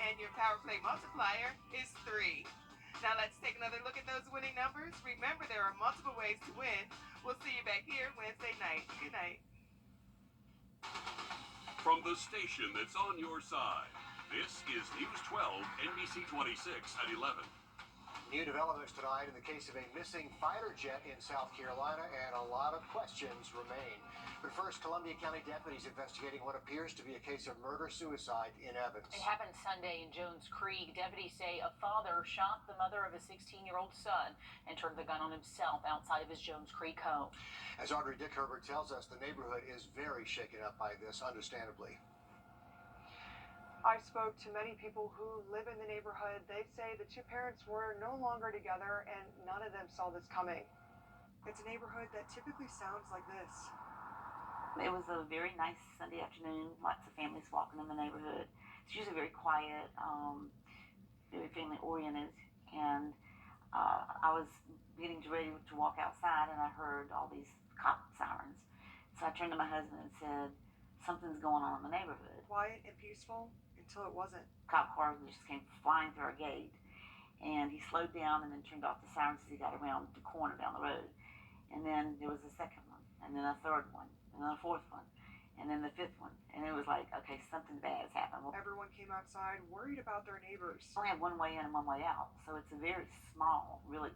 And your power play multiplier is 3. Now let's take another look at those winning numbers. Remember, there are multiple ways to win. We'll see you back here Wednesday night. Good night. From the station that's on your side, this is News 12, NBC 26 at 11. New developments tonight in the case of a missing fighter jet in South Carolina, and a lot of questions remain. But first, Columbia County deputies investigating what appears to be a case of murder-suicide in Evans. It happened Sunday in Jones Creek. Deputies say a father shot the mother of a 16-year-old son and turned the gun on himself outside of his Jones Creek home. As Wrdw tells us, the neighborhood is very shaken up by this, understandably. I spoke to many people who live in the neighborhood. They say the two parents were no longer together and none of them saw this coming. It's a neighborhood that typically sounds like this. It was a very nice Sunday afternoon. Lots of families walking in the neighborhood. It's usually very quiet, very family oriented. And I was getting ready to walk outside and I heard all these cop sirens. So I turned to my husband and said, something's going on in the neighborhood. Quiet and peaceful until it wasn't. Cop car just came flying through our gate, and he slowed down and then turned off the sirens as he got around the corner down the road. And then there was a second one, and then a third one, and then a fourth one, and then the fifth one. And it was like, okay, something bad has happened. Well, everyone came outside worried about their neighbors. We only have one way in and one way out, so it's a very small, really,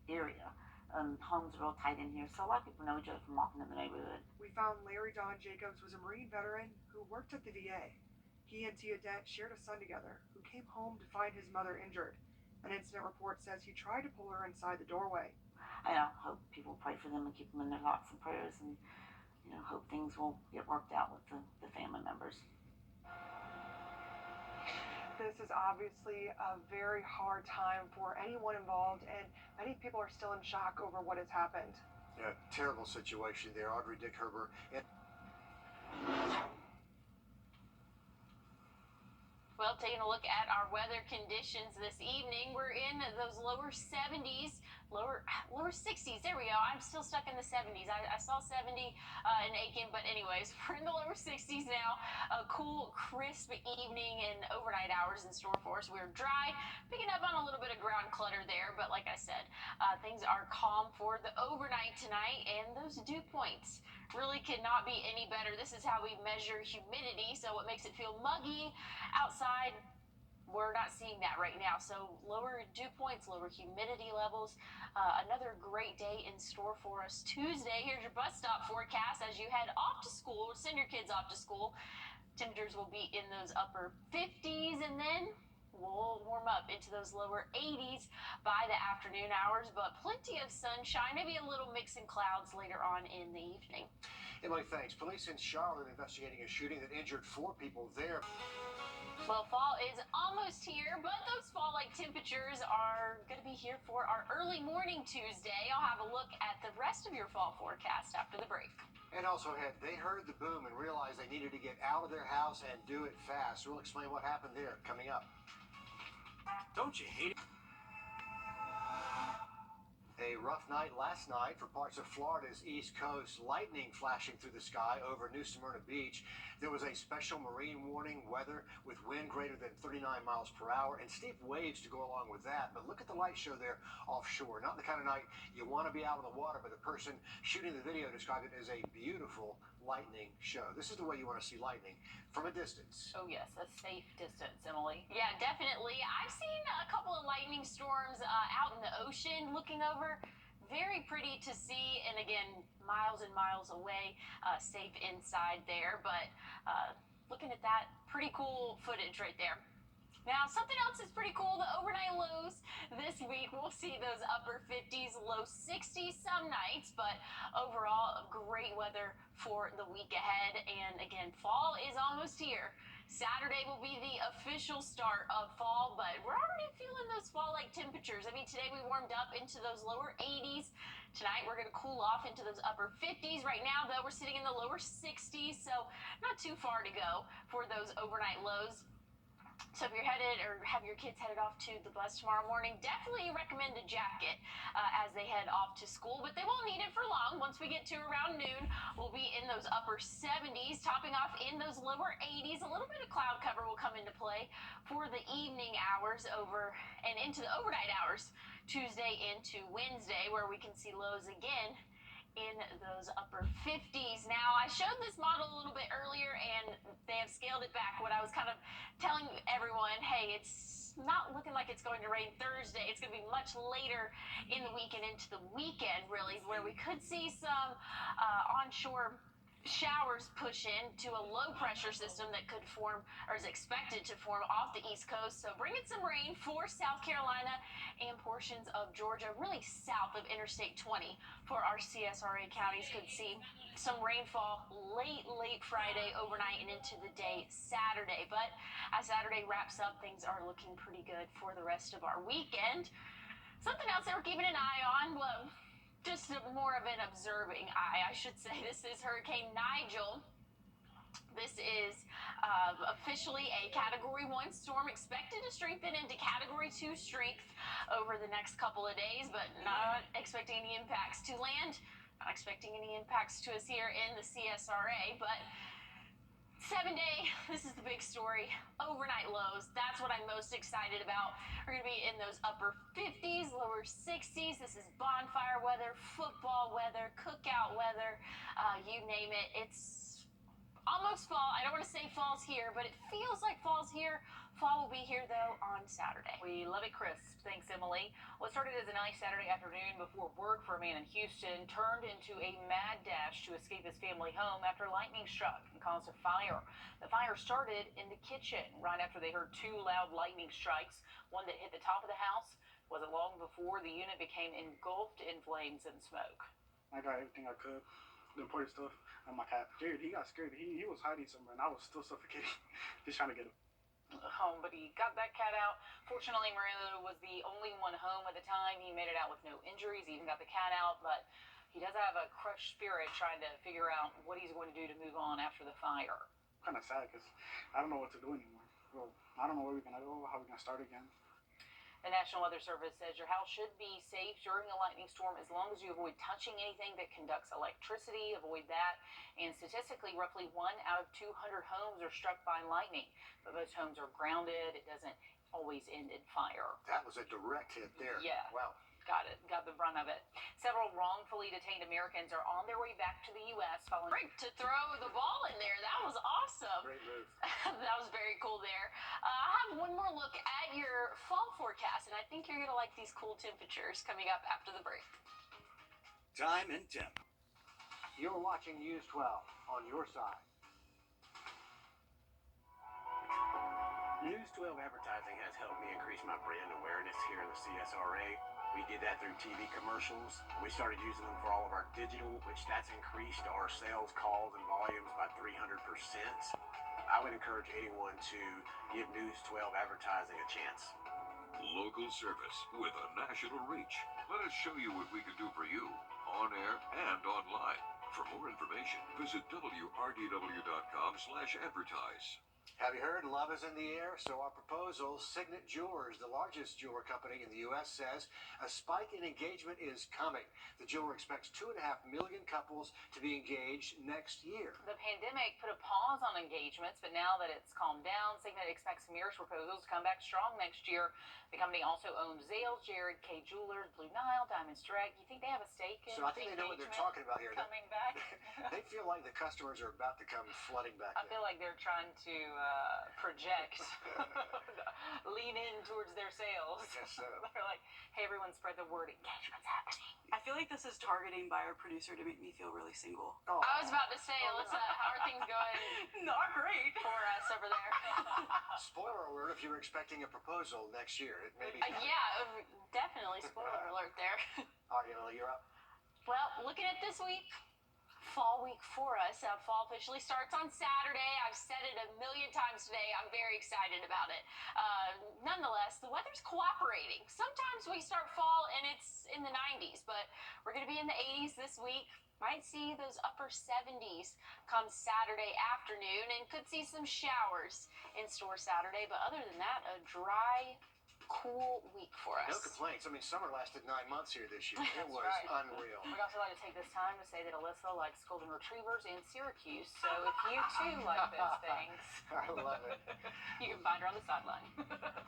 area. Homes are real tight in here, so a lot of people know each other from walking in the neighborhood. We found Larry Don Jacobs was a Marine veteran who worked at the VA. He and Tia Dent shared a son together who came home to find his mother injured. An incident report says he tried to pull her inside the doorway. I hope people pray for them and keep them in their thoughts and prayers, and hope things will get worked out with the family members. This is obviously a very hard time for anyone involved, and many people are still in shock over what has happened. Yeah, terrible situation there, Wrdw. Well, taking a look at our weather conditions this evening, we're in those lower 70s, lower 60s. There we go. I'm still stuck in the 70s. I saw 70 in Aiken, but anyways, we're in the lower 60s now. A cool, crisp evening and overnight hours in store for us. We're dry, picking up on a little bit of ground clutter there, but like I said, things are calm for the overnight tonight, and those dew points really could not be any better. This is how we measure humidity, so what makes it feel muggy outside, we're not seeing that right now. So lower dew points, lower humidity levels. Another great day in store for us Tuesday. Here's your bus stop forecast as you head off to school, or send your kids off to school. Temperatures will be in those upper 50s, and then we'll warm up into those lower 80s by the afternoon hours, but plenty of sunshine, maybe a little mix in clouds later on in the evening. Emily, thanks. Police in Charlotte investigating a shooting that injured 4 people there. Well, fall is almost here, but those fall-like temperatures are going to be here for our early morning Tuesday. I'll have a look at the rest of your fall forecast after the break. And also, they heard the boom and realized they needed to get out of their house and do it fast. We'll explain what happened there coming up. Don't you hate it? A rough night last night for parts of Florida's East Coast. Lightning flashing through the sky over New Smyrna Beach. There was a special marine warning, weather with wind greater than 39 miles per hour and steep waves to go along with that. But look at the light show there offshore. Not the kind of night you want to be out on the water, but the person shooting the video described it as a beautiful lightning show. This is the way you want to see lightning, from a distance. Oh yes, a safe distance, Emily. Yeah, definitely. I've seen a couple of lightning storms out in the ocean looking over. Very pretty to see, and again, miles and miles away, safe inside there. But looking at that, pretty cool footage right there. Now, something else is pretty cool, the overnight lows this week. We'll see those upper 50s, low 60s some nights, but overall, great weather for the week ahead. And again, fall is almost here. Saturday will be the official start of fall, but we're already feeling those fall-like temperatures. I mean, today we warmed up into those lower 80s. Tonight we're going to cool off into those upper 50s. Right now, though, we're sitting in the lower 60s, so not too far to go for those overnight lows. So if you're headed or have your kids headed off to the bus tomorrow morning, definitely recommend a jacket as they head off to school, but they won't need it for long. Once we get to around noon, we'll be in those upper 70s, topping off in those lower 80s. A little bit of cloud cover will come into play Tuesday for the evening hours over and into the overnight hours Tuesday into Wednesday, where we can see lows again in those upper 50s. Now, I showed this model a little bit earlier, and they have scaled it back. What I was kind of telling everyone, hey, it's not looking like it's going to rain Thursday. It's going to be much later in the week and into the weekend, really, where we could see some onshore showers push into a low pressure system that could form or is expected to form off the East Coast. So bringing some rain for South Carolina and portions of Georgia, really south of Interstate 20 for our CSRA counties. Could see some rainfall late Friday, overnight, and into the day Saturday. But as Saturday wraps up, things are looking pretty good for the rest of our weekend. Something else that we're keeping an eye on, well, just more of an observing eye, I should say. This is Hurricane Nigel. This is officially a Category 1 storm, expected to strengthen into Category 2 strength over the next couple of days, but not expecting any impacts to land, not expecting any impacts to us here in the CSRA, but 7-day, this is the big story. Overnight lows, that's what I'm most excited about. We're going to be in those upper 50s, lower 60s. This is bonfire weather, football weather, cookout weather, you name it. It's almost fall. I don't want to say fall's here, but it feels like fall's here. Fall will be here, though, on Saturday. We love it crisp. Thanks, Emily. What started as a nice Saturday afternoon before work for a man in Houston turned into a mad dash to escape his family home after lightning struck and caused a fire. The fire started in the kitchen right after they heard two loud lightning strikes, one that hit the top of the house. Wasn't long before the unit became engulfed in flames and smoke. I got everything I could, the important stuff, and my cat. Dude, he got scared. He was hiding somewhere, and I was still suffocating, just trying to get him home, but he got that cat out. Fortunately, Murillo was the only one home at the time. He made it out with no injuries, he even got the cat out, but he does have a crushed spirit trying to figure out what he's going to do to move on after the fire. Kind of sad because I don't know what to do anymore. Well, I don't know where we're going to go, how we're going to start again. The National Weather Service says your house should be safe during a lightning storm as long as you avoid touching anything that conducts electricity. Avoid that. And statistically, roughly 1 out of 200 homes are struck by lightning. But most homes are grounded. It doesn't always end in fire. That was a direct hit there. Yeah. Wow. Got the brunt of it. Several wrongfully detained Americans are on their way back to the U.S. following To throw the ball in there, that was awesome. Great move. That was very cool there. I have one more look at your fall forecast, and I think you're going to like these cool temperatures coming up after the break. Time and temp. You're watching News 12 on your side. News 12 advertising has helped me increase my brand awareness here in the CSRA. We did that through TV commercials. We started using them for all of our digital, which that's increased our sales calls and volumes by 300%. I would encourage anyone to give News 12 advertising a chance. Local service with a national reach. Let us show you what we can do for you, on air and online. For more information, visit wrdw.com/advertise. Have you heard? Love is in the air. So our proposal, Signet Jewelers, the largest jeweler company in the U.S., says a spike in engagement is coming. The jeweler expects 2.5 million couples to be engaged next year. the pandemic put a pause on engagements, but now that it's calmed down, Signet expects marriage proposals to come back strong next year. The company also owns Zales, Jared K. Jewelers, Blue Nile, Diamonds Direct. You think they have a stake in So I think they know what they're talking about here. coming back? They feel like the customers are about to come flooding back I in. feel like they're trying to project, lean in towards their sales. I guess so. They're like, hey, everyone, spread the word. Engagement's happening. I feel like this is targeting by our producer to make me feel really single. Oh. I was about to say, Alyssa, how are things going Not great. for us over there? Spoiler alert if you're expecting a proposal next year. It may be coming. Yeah, definitely. Spoiler alert there. All right, Emily, you're up. Well, looking at this week, fall week for us. Fall officially starts on Saturday. I've said it a million times today. I'm very excited about it. Nonetheless, the weather's cooperating. Sometimes we start fall and it's in the 90s, but we're going to be in the 80s this week. Might see those upper 70s come Saturday afternoon and could see some showers in store Saturday. But other than that, a dry, cool week for us. No complaints. I mean, summer lasted 9 months here this year. It That's was right. unreal. We'd also like to take this time to say that Alyssa likes golden retrievers and Syracuse. So if you too like those things, I love it. you can find find her on the sideline.